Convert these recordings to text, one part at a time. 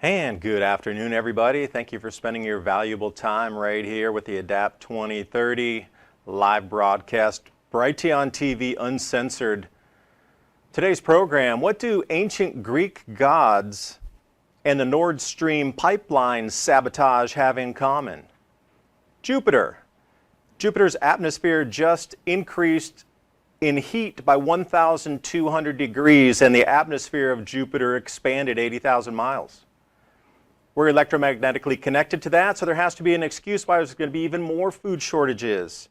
And good afternoon, everybody. Thank you for spending your valuable time right here with the Adapt 2030 live broadcast, Brighteon TV Uncensored. Today's program, what do ancient Greek gods and the Nord Stream pipeline sabotage have in common? Jupiter. Jupiter's atmosphere just increased in heat by 1,200 degrees, and the atmosphere of Jupiter expanded 80,000 miles. We're electromagnetically connected to that, so there has to be an excuse why there's going to be even more food shortages.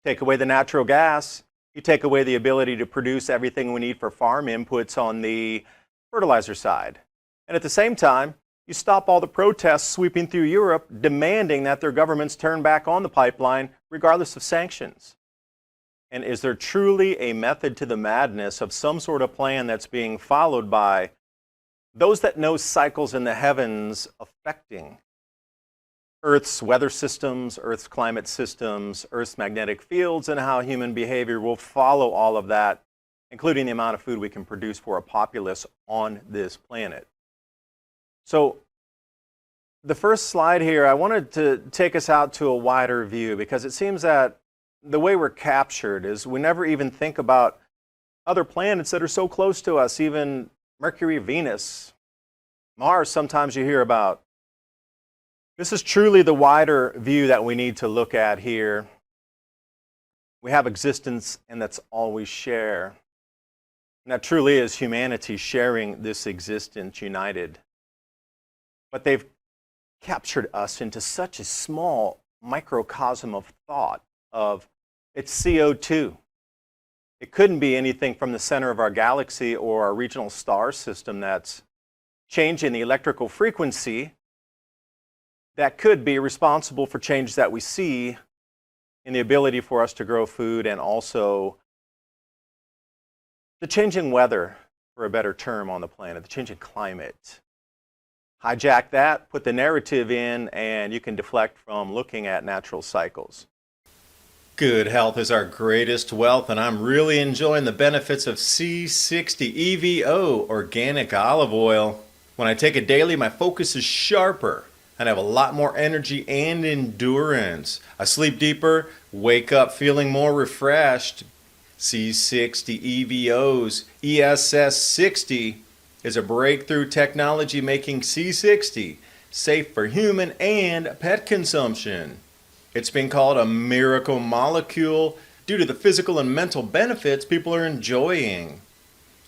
Take away the natural gas, you take away the ability to produce everything we need for farm inputs on the fertilizer side. And at the same time, you stop all the protests sweeping through Europe demanding that their governments turn back on the pipeline regardless of sanctions. And is there truly a method to the madness of some sort of plan that's being followed by those that know cycles in the heavens affecting Earth's weather systems, Earth's climate systems, Earth's magnetic fields, and how human behavior will follow all of that, including the amount of food we can produce for a populace on this planet? So the first slide here, I wanted to take us out to a wider view, because it seems that the way we're captured is we never even think about other planets that are so close to us, even Mercury, Venus, Mars, sometimes you hear about. This is truly the wider view that we need to look at here. We have existence, and that's all we share. And that truly is humanity sharing this existence united. But they've captured us into such a small microcosm of thought of it's CO2. It couldn't be anything from the center of our galaxy or our regional star system that's changing the electrical frequency that could be responsible for changes that we see in the ability for us to grow food, and also the changing weather, for a better term, on the planet, the changing climate. Hijack that, put the narrative in, and you can deflect from looking at natural cycles. Good health is our greatest wealth, and I'm really enjoying the benefits of C60 EVO organic olive oil. When I take it daily, my focus is sharper, and I have a lot more energy and endurance. I sleep deeper, wake up feeling more refreshed. C60 EVO's ESS60 is a breakthrough technology making C60 safe for human and pet consumption. It's been called a miracle molecule due to the physical and mental benefits people are enjoying.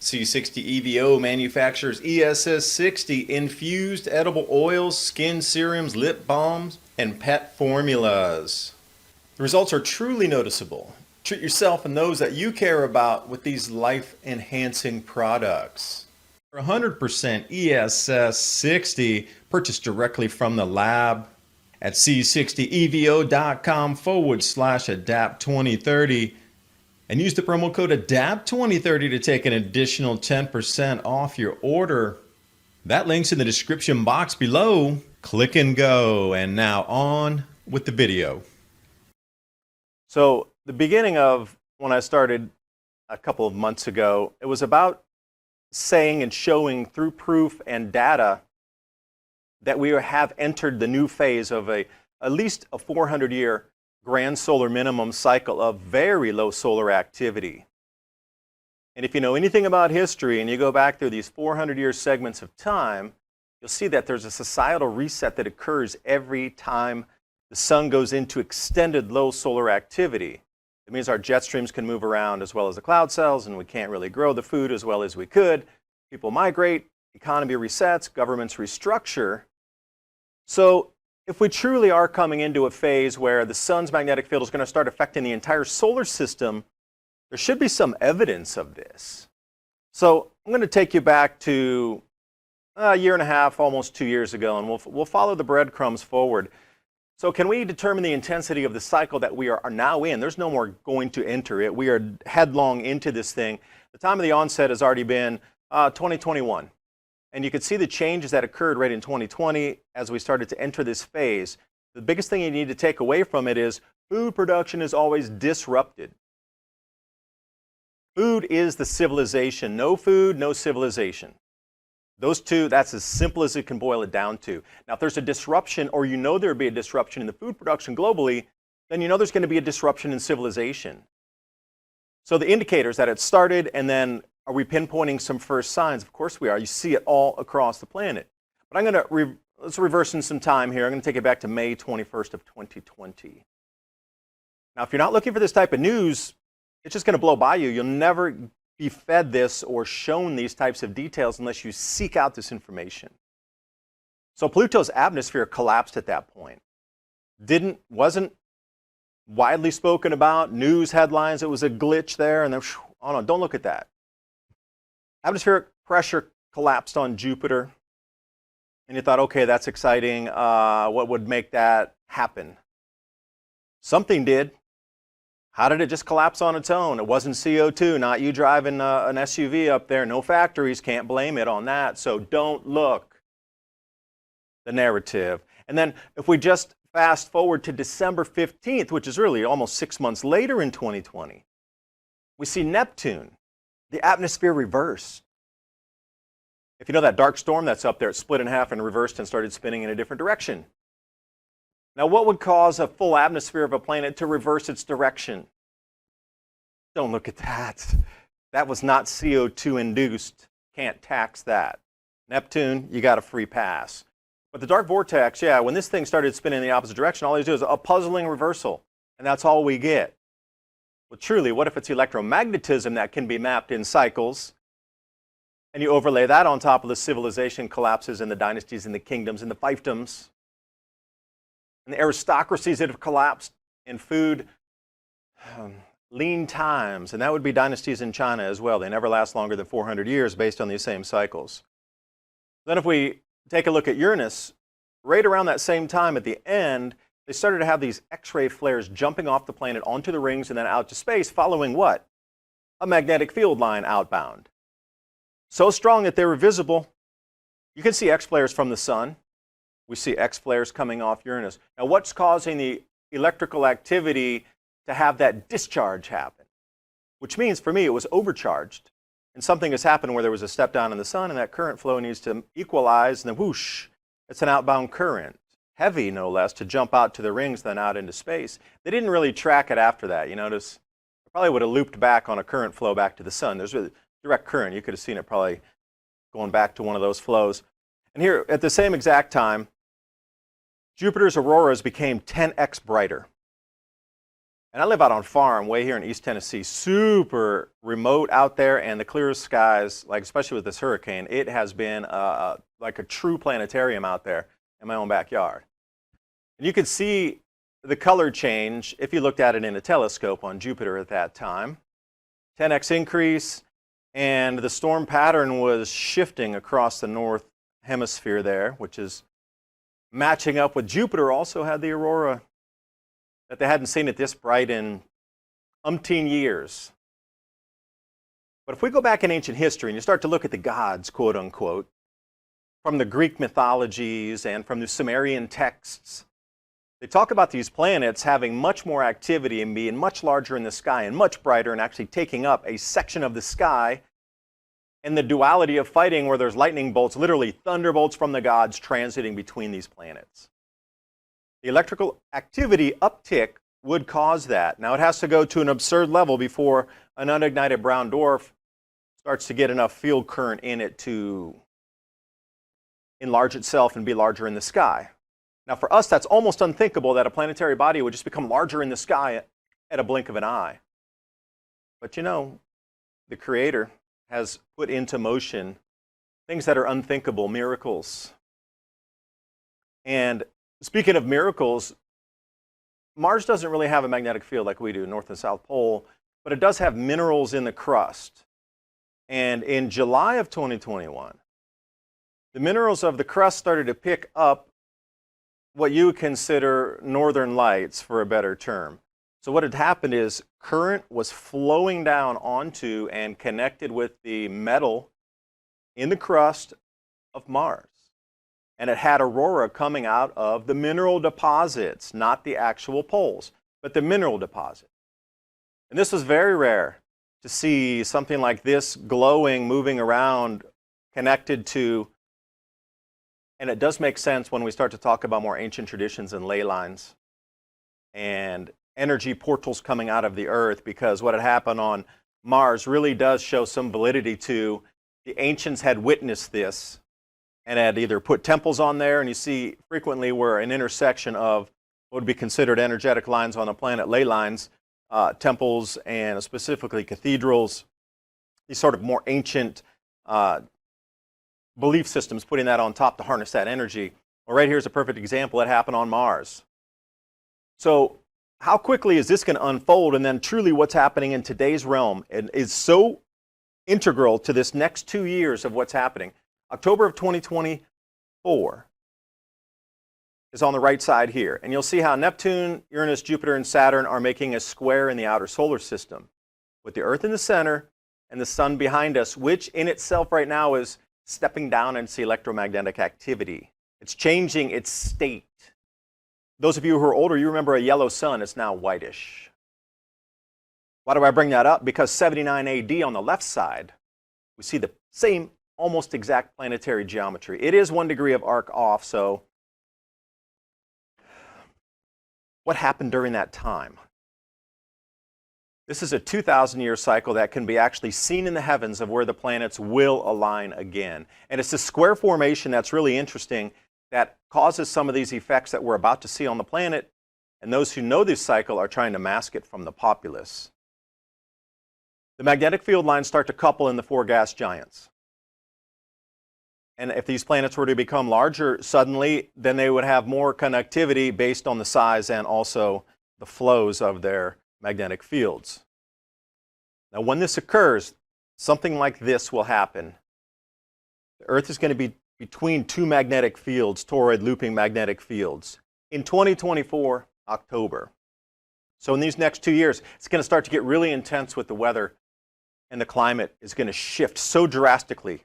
C60 EVO manufactures ESS60 infused edible oils, skin serums, lip balms, and pet formulas. The results are truly noticeable. Treat yourself and those that you care about with these life-enhancing products. For 100% ESS60 purchased directly from the lab at c60evo.com/adapt2030 and use the promo code ADAPT2030 to take an additional 10% off your order. That link's in the description box below. Click and go. And now on with the video. So the beginning of when I started a couple of months ago, it was about saying and showing through proof and data that we have entered the new phase of at least a 400-year grand solar minimum cycle of very low solar activity. And if you know anything about history and you go back through these 400-year segments of time, you'll see that there's a societal reset that occurs every time the sun goes into extended low solar activity. It means our jet streams can move around as well as the cloud cells, and we can't really grow the food as well as we could. People migrate, economy resets, governments restructure. So if we truly are coming into a phase where the sun's magnetic field is going to start affecting the entire solar system, there should be some evidence of this. So I'm going to take you back to a year and a half, almost 2 years ago, and we'll follow the breadcrumbs forward. So can we determine the intensity of the cycle that we are now in? There's no more going to enter it. We are headlong into this thing. The time of the onset has already been 2021. And you could see the changes that occurred right in 2020 as we started to enter this phase. The biggest thing you need to take away from it is food production is always disrupted. Food is the civilization. No food, no civilization. Those two, that's as simple as it can boil it down to. Now, if there's a disruption, or you know there would be a disruption in the food production globally, then you know there's going to be a disruption in civilization. So the indicators that it started, and then are we pinpointing some first signs? Of course we are. You see it all across the planet. But I'm going to, let's reverse in some time here. I'm going to take it back to May 21st of 2020. Now, if you're not looking for this type of news, it's just going to blow by you. You'll never be fed this or shown these types of details unless you seek out this information. So Pluto's atmosphere collapsed at that point. Wasn't widely spoken about, news headlines, it was a glitch there, and then, oh no, don't look at that. Atmospheric pressure collapsed on Jupiter, and you thought, okay, that's exciting. What would make that happen? Something did. How did it just collapse on its own? It wasn't CO2, not you driving an SUV up there. No factories, can't blame it on that. So don't look. The narrative. And then if we just fast forward to December 15th, which is really almost 6 months later in 2020, we see Neptune, the atmosphere reversed. If you know that dark storm that's up there, it split in half and reversed and started spinning in a different direction. Now, what would cause a full atmosphere of a planet to reverse its direction? Don't look at that. That was not CO2 induced. Can't tax that. Neptune, you got a free pass. But the dark vortex, yeah, when this thing started spinning in the opposite direction, all you do is a puzzling reversal. And that's all we get. Well, truly, what if it's electromagnetism that can be mapped in cycles? And you overlay that on top of the civilization collapses and the dynasties and the kingdoms and the fiefdoms and the aristocracies that have collapsed in food, lean times, and that would be dynasties in China as well. They never last longer than 400 years based on these same cycles. Then if we take a look at Uranus, right around that same time at the end, they started to have these X-ray flares jumping off the planet onto the rings and then out to space, following what? A magnetic field line outbound. So strong that they were visible. You can see X flares from the sun. We see X flares coming off Uranus. Now, what's causing the electrical activity to have that discharge happen? Which means, for me, it was overcharged. And something has happened where there was a step down in the sun, and that current flow needs to equalize, and then whoosh, it's an outbound current. Heavy, no less, to jump out to the rings, then out into space. They didn't really track it after that. You notice, it probably would have looped back on a current flow back to the sun. There's a direct current. You could have seen it probably going back to one of those flows. And here, at the same exact time, Jupiter's auroras became 10x brighter. And I live out on farm way here in East Tennessee, super remote out there, and the clearest skies, like especially with this hurricane, it has been like a true planetarium out there in my own backyard. And you could see the color change if you looked at it in a telescope on Jupiter at that time. 10x increase, and the storm pattern was shifting across the north hemisphere there, which is matching up with Jupiter also had the aurora that they hadn't seen it this bright in umpteen years. But if we go back in ancient history and you start to look at the gods, quote unquote, from the Greek mythologies and from the Sumerian texts, they talk about these planets having much more activity and being much larger in the sky and much brighter and actually taking up a section of the sky, and the duality of fighting where there's lightning bolts, literally thunderbolts from the gods transiting between these planets. The electrical activity uptick would cause that. Now it has to go to an absurd level before an unignited brown dwarf starts to get enough field current in it to enlarge itself and be larger in the sky. Now for us, that's almost unthinkable that a planetary body would just become larger in the sky at a blink of an eye. But you know, the Creator has put into motion things that are unthinkable, miracles. And speaking of miracles, Mars doesn't really have a magnetic field like we do, North and South Pole, but it does have minerals in the crust. And in July of 2021, the minerals of the crust started to pick up what you would consider northern lights, for a better term. So what had happened is current was flowing down onto and connected with the metal in the crust of Mars. And it had aurora coming out of the mineral deposits, not the actual poles, but the mineral deposit. And this was very rare to see something like this glowing, moving around connected to, and it does make sense when we start to talk about more ancient traditions and ley lines and energy portals coming out of the Earth, because what had happened on Mars really does show some validity to the ancients had witnessed this and had either put temples on there, and you see frequently where an intersection of what would be considered energetic lines on the planet, ley lines, temples, and specifically cathedrals, these sort of more ancient belief systems, putting that on top to harness that energy. Well, right here is a perfect example. That happened on Mars. So how quickly is this going to unfold? And then truly what's happening in today's realm is so integral to this next 2 years of what's happening. October of 2024 is on the right side here. And you'll see how Neptune, Uranus, Jupiter, and Saturn are making a square in the outer solar system, with the Earth in the center and the sun behind us, which in itself right now is stepping down into electromagnetic activity. It's changing its state. Those of you who are older, you remember a yellow sun. It's now whitish. Why do I bring that up? Because 79 AD on the left side, we see the same almost exact planetary geometry. It is 1 degree of arc off, so what happened during that time? This is a 2,000-year cycle that can be actually seen in the heavens of where the planets will align again. And it's a square formation that's really interesting that causes some of these effects that we're about to see on the planet, and those who know this cycle are trying to mask it from the populace. The magnetic field lines start to couple in the 4 gas giants. And if these planets were to become larger suddenly, then they would have more connectivity based on the size and also the flows of their magnetic fields. Now, when this occurs, something like this will happen. The Earth is going to be between 2 magnetic fields, toroid looping magnetic fields, in 2024, October. So in these next 2 years, it's going to start to get really intense with the weather, and the climate is going to shift so drastically.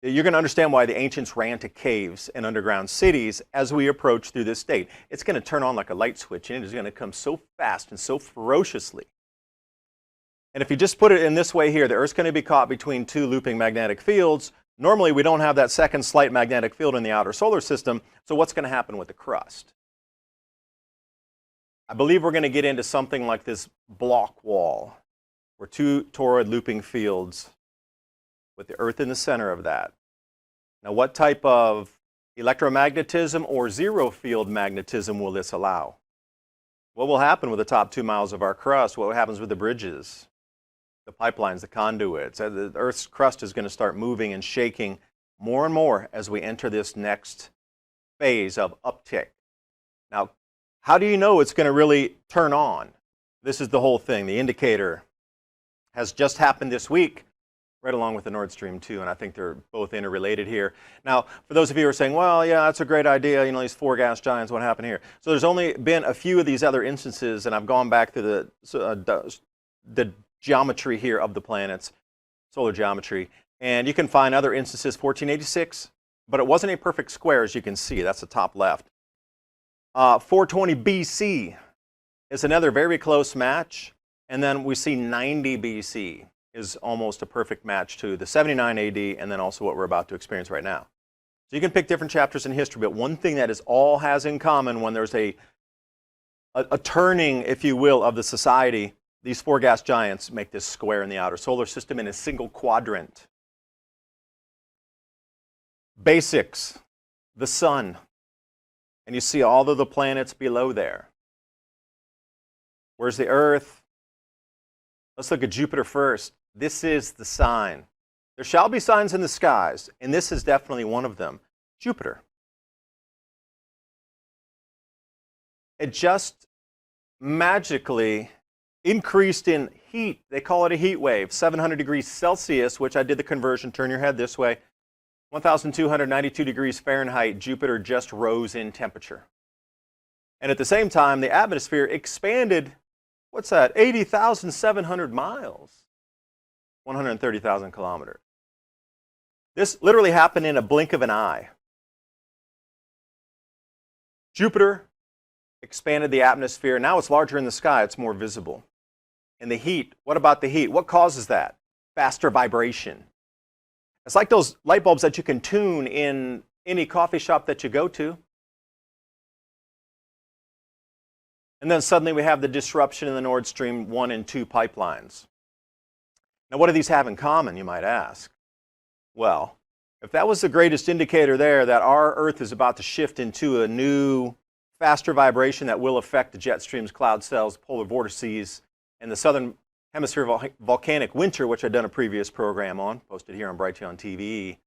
You're going to understand why the ancients ran to caves and underground cities as we approach through this state. It's going to turn on like a light switch, and it is going to come so fast and so ferociously. And if you just put it in this way here, the Earth's going to be caught between 2 looping magnetic fields. Normally, we don't have that second slight magnetic field in the outer solar system, so what's going to happen with the crust? I believe we're going to get into something like this block wall, where 2 toroid looping fields with the Earth in the center of that. Now, what type of electromagnetism or zero field magnetism will this allow? What will happen with the top 2 miles of our crust? What happens with the bridges, the pipelines, the conduits? The Earth's crust is going to start moving and shaking more and more as we enter this next phase of uptick. Now, how do you know it's going to really turn on? This is the whole thing. The indicator has just happened this week, right along with the Nord Stream 2, and I think they're both interrelated here. Now, for those of you who are saying, well, yeah, that's a great idea, you know, these 4 gas giants, what happened here? So there's only been a few of these other instances, and I've gone back to the geometry here of the planets, solar geometry, and you can find other instances, 1486, but it wasn't a perfect square, as you can see. That's the top left. 420 BC is another very close match, and then we see 90 BC is almost a perfect match to the 79 AD and then also what we're about to experience right now. So you can pick different chapters in history, but one thing that is all has in common when there's a turning, if you will, of the society, these 4 gas giants make this square in the outer solar system in a single quadrant. Basics, the sun, and you see all of the planets below there. Where's the Earth? Let's look at Jupiter first. This is the sign. There shall be signs in the skies, and this is definitely one of them. Jupiter. It just magically increased in heat. They call it a heat wave, 700 degrees Celsius, which I did the conversion. Turn your head this way. 1,292 degrees Fahrenheit, Jupiter just rose in temperature. And at the same time, the atmosphere expanded, what's that, 80,700 miles, 130,000 kilometers. This literally happened in a blink of an eye. Jupiter expanded the atmosphere. Now it's larger in the sky. It's more visible. And the heat, what about the heat? What causes that? Faster vibration. It's like those light bulbs that you can tune in any coffee shop that you go to. And then suddenly we have the disruption in the Nord Stream 1 and 2 pipelines. Now, what do these have in common, you might ask? Well, if that was the greatest indicator there that our Earth is about to shift into a new, faster vibration that will affect the jet streams, cloud cells, polar vortices, and the southern hemisphere volcanic winter, which I've done a previous program on, posted here on Patriot TV,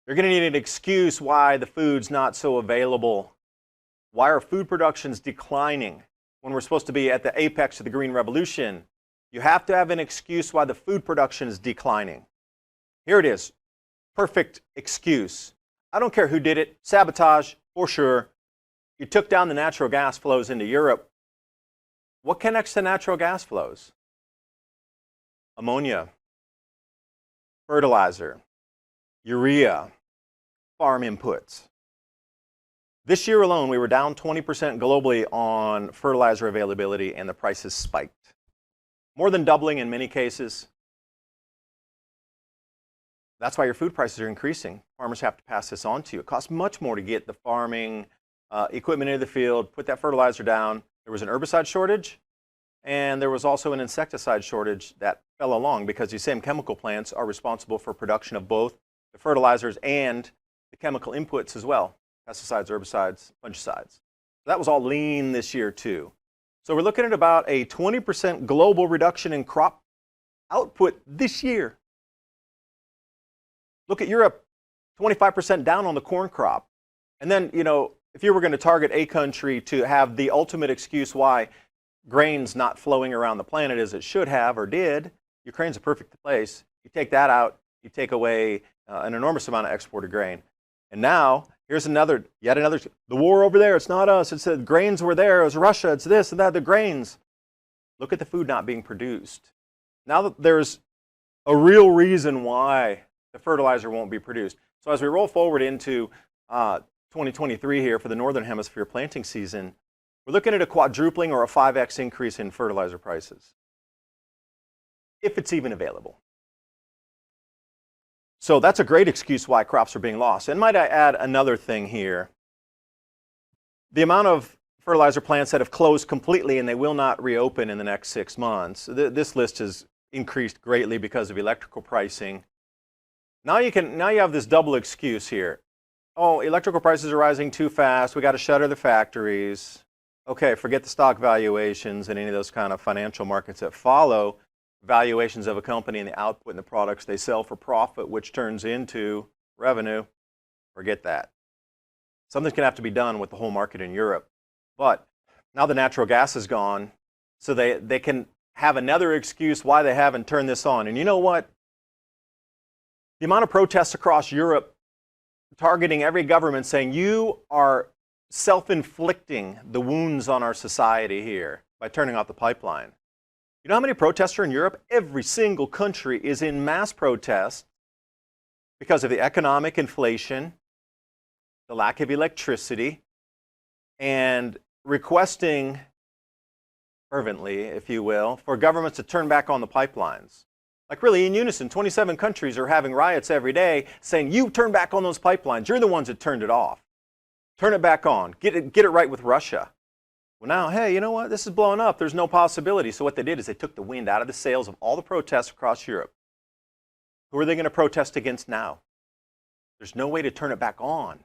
you're going to need an excuse why the food's not so available. Why are food productions declining when we're supposed to be at the apex of the Green Revolution? You have to have an excuse why the food production is declining. Here it is. Perfect excuse. I don't care who did it. Sabotage, for sure. You took down the natural gas flows into Europe. What connects to natural gas flows? Ammonia, fertilizer, urea, farm inputs. This year alone, we were down 20% globally on fertilizer availability, and the prices spiked. More than doubling in many cases. That's why your food prices are increasing. Farmers have to pass this on to you. It costs much more to get the farming equipment into the field, put that fertilizer down. There was an herbicide shortage, and there was also an insecticide shortage that fell along because these same chemical plants are responsible for production of both the fertilizers and the chemical inputs as well. Pesticides, herbicides, fungicides. So that was all lean this year too. So we're looking at about a 20% global reduction in crop output this year. Look at Europe, 25% down on the corn crop. And then, you know, if you were going to target a country to have the ultimate excuse why grain's not flowing around the planet as it should have or did, Ukraine's a perfect place. You take that out, you take away an enormous amount of exported grain. And now, here's yet another, the war over there, it's not us, it's the grains were there, it was Russia, it's this and that, the grains. Look at the food not being produced. Now that there's a real reason why the fertilizer won't be produced. So as we roll forward into 2023 here for the Northern Hemisphere planting season, we're looking at a quadrupling or a 5x increase in fertilizer prices, if it's even available. So that's a great excuse why crops are being lost. And might I add another thing here. The amount of fertilizer plants that have closed completely and they will not reopen in the next 6 months, this list has increased greatly because of electrical pricing. Now you have this double excuse here. Oh, electrical prices are rising too fast. We got to shutter the factories. Okay, forget the stock valuations and any of those kind of financial markets that follow valuations of a company and the output and the products they sell for profit, which turns into revenue. Forget that. Something's going to have to be done with the whole market in Europe. But now the natural gas is gone, so they can have another excuse why they haven't turned this on. And you know what? The amount of protests across Europe targeting every government saying you are self-inflicting the wounds on our society here by turning off the pipeline. You know how many protests are in Europe? Every single country is in mass protest because of the economic inflation, the lack of electricity, and requesting fervently, if you will, for governments to turn back on the pipelines. Like really in unison, 27 countries are having riots every day saying, you turn back on those pipelines. You're the ones that turned it off. Turn it back on. Get it right with Russia. Well now, hey, you know what? This is blowing up. There's no possibility. So what they did is they took the wind out of the sails of all the protests across Europe. Who are they going to protest against now? There's no way to turn it back on.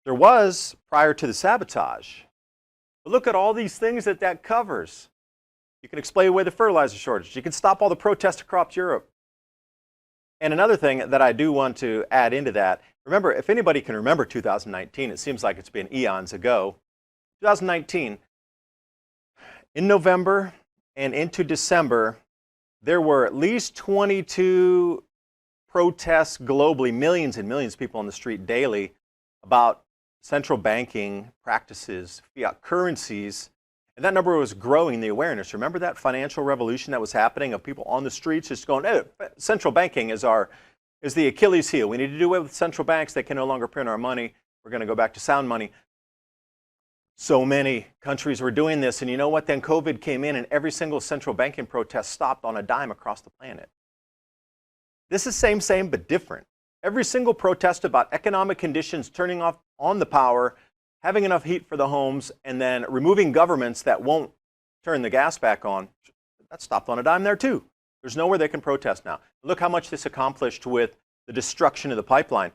There was prior to the sabotage. But look at all these things that covers. You can explain away the fertilizer shortage. You can stop all the protests across Europe. And another thing that I do want to add into that, remember, if anybody can remember 2019, it seems like it's been eons ago. 2019, in November and into December, there were at least 22 protests globally, millions and millions of people on the street daily about central banking practices, fiat currencies. And that number was growing, the awareness. Remember that financial revolution that was happening of people on the streets just going, hey, central banking is the Achilles heel. We need to do away with central banks. They can no longer print our money. We're going to go back to sound money. So many countries were doing this. And you know what? Then COVID came in and every single central banking protest stopped on a dime across the planet. This is same, but different. Every single protest about economic conditions turning off on the power, having enough heat for the homes, and then removing governments that won't turn the gas back on, that stopped on a dime there too. There's nowhere they can protest now. Look how much this accomplished with the destruction of the pipeline.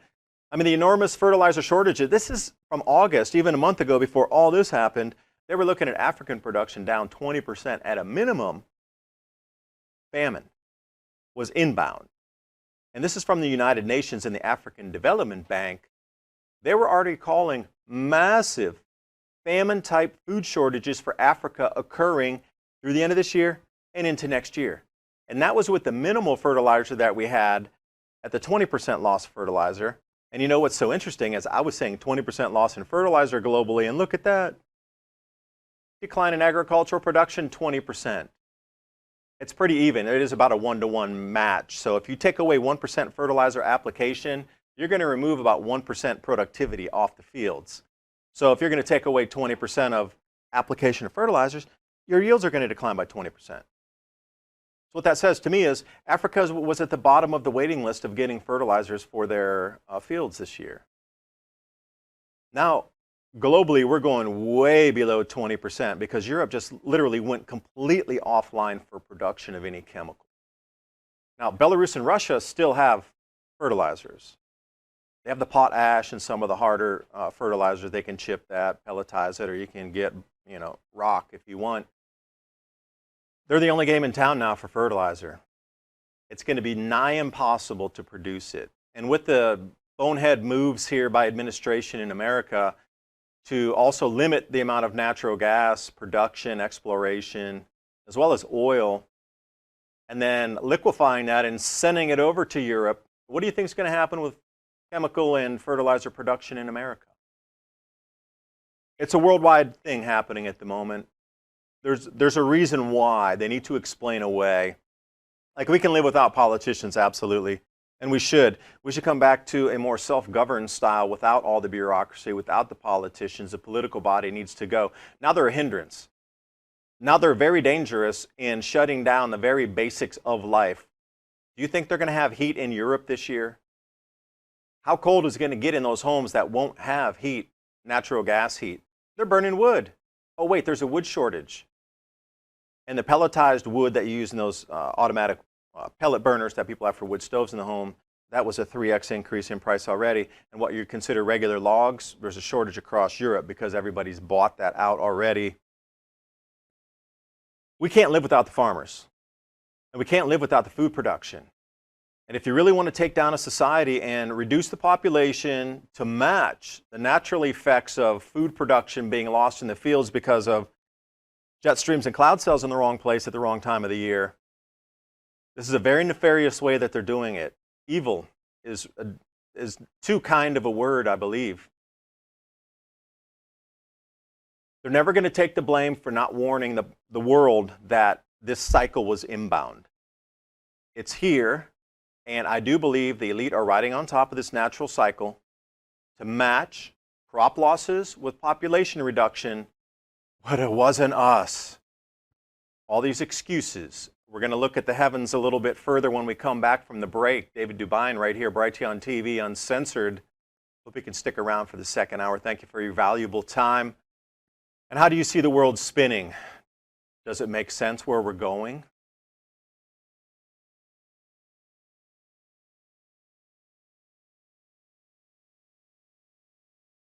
I mean, the enormous fertilizer shortages. This is from August, even a month ago before all this happened. They were looking at African production down 20% at a minimum. Famine was inbound. And this is from the United Nations and the African Development Bank. They were already calling massive famine-type food shortages for Africa occurring through the end of this year and into next year. And that was with the minimal fertilizer that we had at the 20% loss of fertilizer. And you know what's so interesting is I was saying 20% loss in fertilizer globally, and look at that. Decline in agricultural production, 20%. It's pretty even. It is about a 1-to-1 match. So if you take away 1% fertilizer application, you're going to remove about 1% productivity off the fields. So if you're going to take away 20% of application of fertilizers, your yields are going to decline by 20%. So what that says to me is Africa was at the bottom of the waiting list of getting fertilizers for their fields this year. Now, globally, we're going way below 20% because Europe just literally went completely offline for production of any chemical. Now, Belarus and Russia still have fertilizers. They have the potash and some of the harder fertilizers. They can chip that, pelletize it, or you can get, rock if you want. They're the only game in town now for fertilizer. It's going to be nigh impossible to produce it. And with the bonehead moves here by administration in America to also limit the amount of natural gas production, exploration, as well as oil, and then liquefying that and sending it over to Europe, what do you think is going to happen with chemical and fertilizer production in America? It's a worldwide thing happening at the moment. There's a reason why. They need to explain away. Like, we can live without politicians, absolutely. And we should. We should come back to a more self-governed style without all the bureaucracy, without the politicians. The political body needs to go. Now they're a hindrance. Now they're very dangerous in shutting down the very basics of life. Do you think they're going to have heat in Europe this year? How cold is it going to get in those homes that won't have heat, natural gas heat? They're burning wood. Oh wait, there's a wood shortage. And the pelletized wood that you use in those automatic pellet burners that people have for wood stoves in the home, that was a 3x increase in price already. And what you consider regular logs, there's a shortage across Europe because everybody's bought that out already. We can't live without the farmers. And we can't live without the food production. And if you really want to take down a society and reduce the population to match the natural effects of food production being lost in the fields because of jet streams and cloud cells in the wrong place at the wrong time of the year, this is a very nefarious way that they're doing it. Evil is too kind of a word, I believe. They're never going to take the blame for not warning the world that this cycle was inbound. It's here, and I do believe the elite are riding on top of this natural cycle to match crop losses with population reduction, but it wasn't us. All these excuses. We're going to look at the heavens a little bit further when we come back from the break. David Dubine right here, Patriot TV, Uncensored. Hope you can stick around for the second hour. Thank you for your valuable time. And how do you see the world spinning? Does it make sense where we're going?